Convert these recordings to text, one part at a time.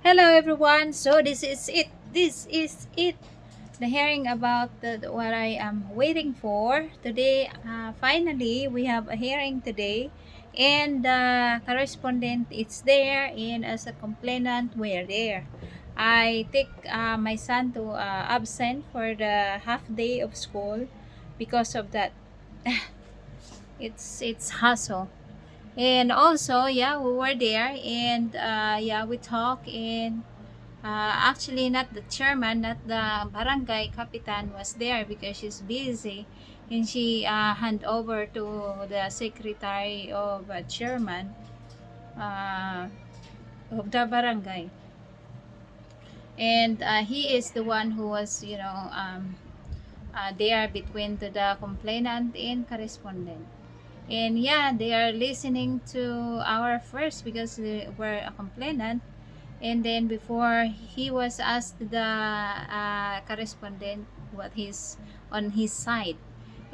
Hello everyone. So this is it. This is it. The hearing about what I am waiting for today. Finally, we have a hearing today, and the correspondent is there, and as a complainant, we're there. I take my son to absent for the half day of school because of that. It's hassle. And also, yeah, we were there, and yeah, we talk and actually, not the chairman, not the barangay kapitan was there because she's busy, and she hand over to the secretary of chairman uh, of the barangay, and he is the one who was, there between the complainant and correspondent. And yeah, they are listening to our first because they were a complainant. And then before he was asked the correspondent what he's on his side.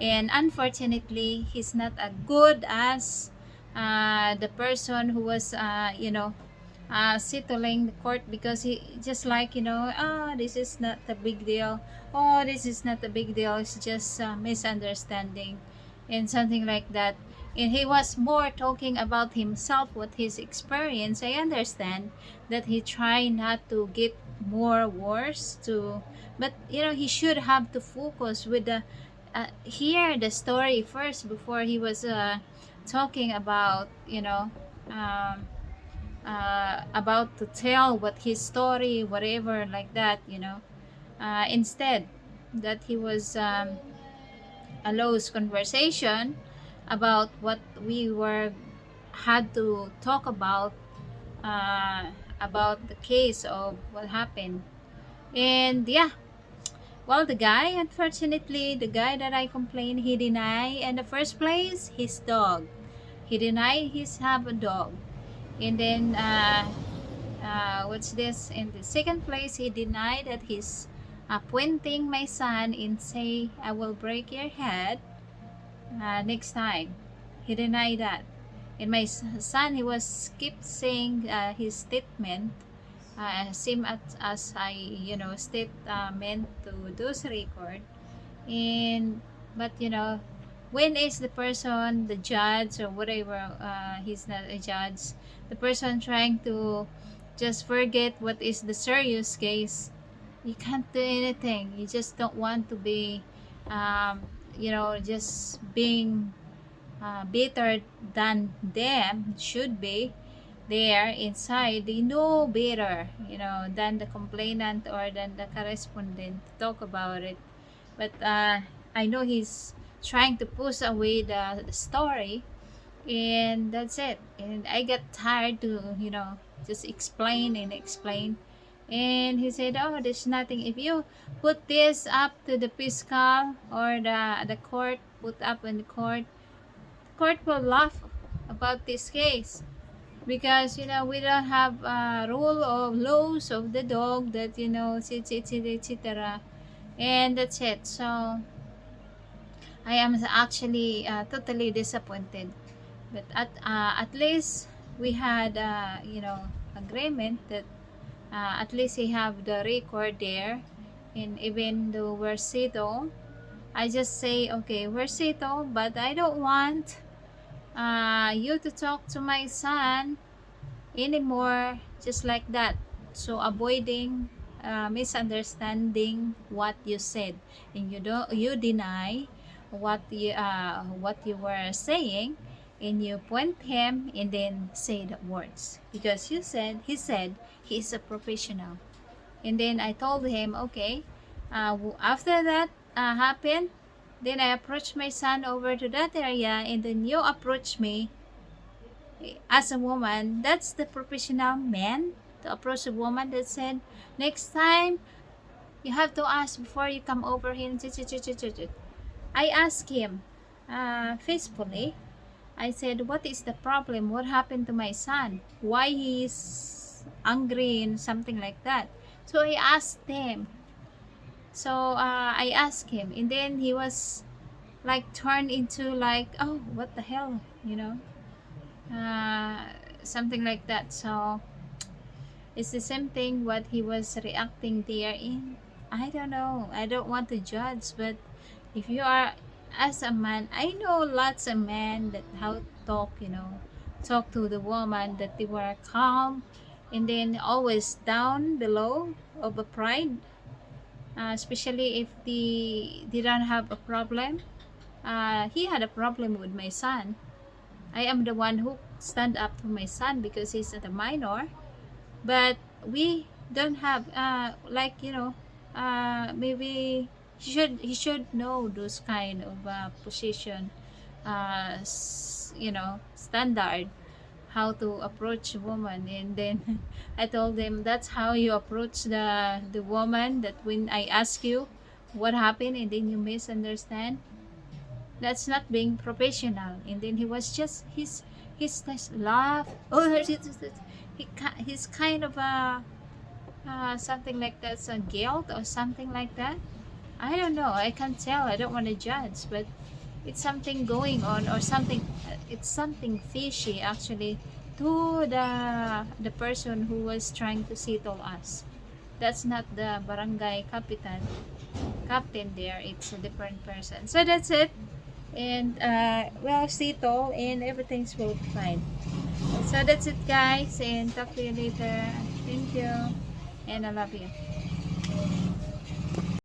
And unfortunately, he's not as good as the person who was, settling the court, because he just like, this is not a big deal. Oh, this is not a big deal. It's just a misunderstanding and something like that. And he was more talking about himself, what his experience. I understand that he try not to get more worse to, but he should have to focus with the hear the story first before he was talking about, um, about to tell what his story, whatever like that, instead that he was a loose conversation about what we were had to talk uh, about the case of what happened. And yeah, well, the guy, unfortunately, the guy that I complained, he denied in the first place his dog. He denied he's have a dog. And then what's this? In the second place, he denied that he's pointing my son and say, "I will break your head next time." He denied that. And my son, he was kept saying his statement, same as I, state meant to those record. And but when is the person, the judge or whatever, he's not a judge, the person trying to just forget what is the serious case, you can't do anything. You just don't want to be um, just being better than them should be. There inside, they know better, than the complainant or than the correspondent to talk about it. But I know he's trying to push away the story, and that's it. And I got tired to, just explain and explain. And he said, "Oh, there's nothing. If you put this up to the fiscal or the court, put up in the court will laugh about this case, because we don't have a rule of laws of the dog that, etc, etc." And that's it. So I am actually totally disappointed. But at least we had agreement that at least he have the record there. And even though we're settled, I just say, okay, we're settled, but I don't want you to talk to my son anymore, just like that. So avoiding misunderstanding what you said, and you deny what you were saying, and you point him and then say the words, because he said he's a professional. And then I told him, okay, after that happened, then I approached my son over to that area, and then you approach me as a woman. That's the professional man to approach a woman that said, "Next time, you have to ask before you come over here." I asked him faithfully. I said, "What is the problem? What happened to my son? Why he's angry?" and something like that. So I asked him. So I asked him, and then he was like turned into like, "Oh, what the hell?" uh, something like that. So It's the same thing what he was reacting there in. I don't know. I don't want to judge, but if you are as a man, I know lots of men that how to talk, talk to the woman that they were calm and then always down below of a pride, especially if they don't have a problem. He had a problem with my son. I am the one who stand up for my son because he's a minor, but we don't have maybe he should know those kind of position, standard, how to approach a woman. And then I told them that's how you approach the woman, that when I ask you what happened and then you misunderstand, that's not being professional. And then he was just he's just laugh. Oh, he's kind of a something like that's a guilt or something like that. I don't know. I can't tell. I don't want to judge, but it's something going on or something. It's something fishy actually to the person who was trying to settle us. That's not the barangay captain there. It's a different person. So that's it. And well, settle and everything's will be fine. So that's it, guys, and talk to you later. Thank you, and I love you.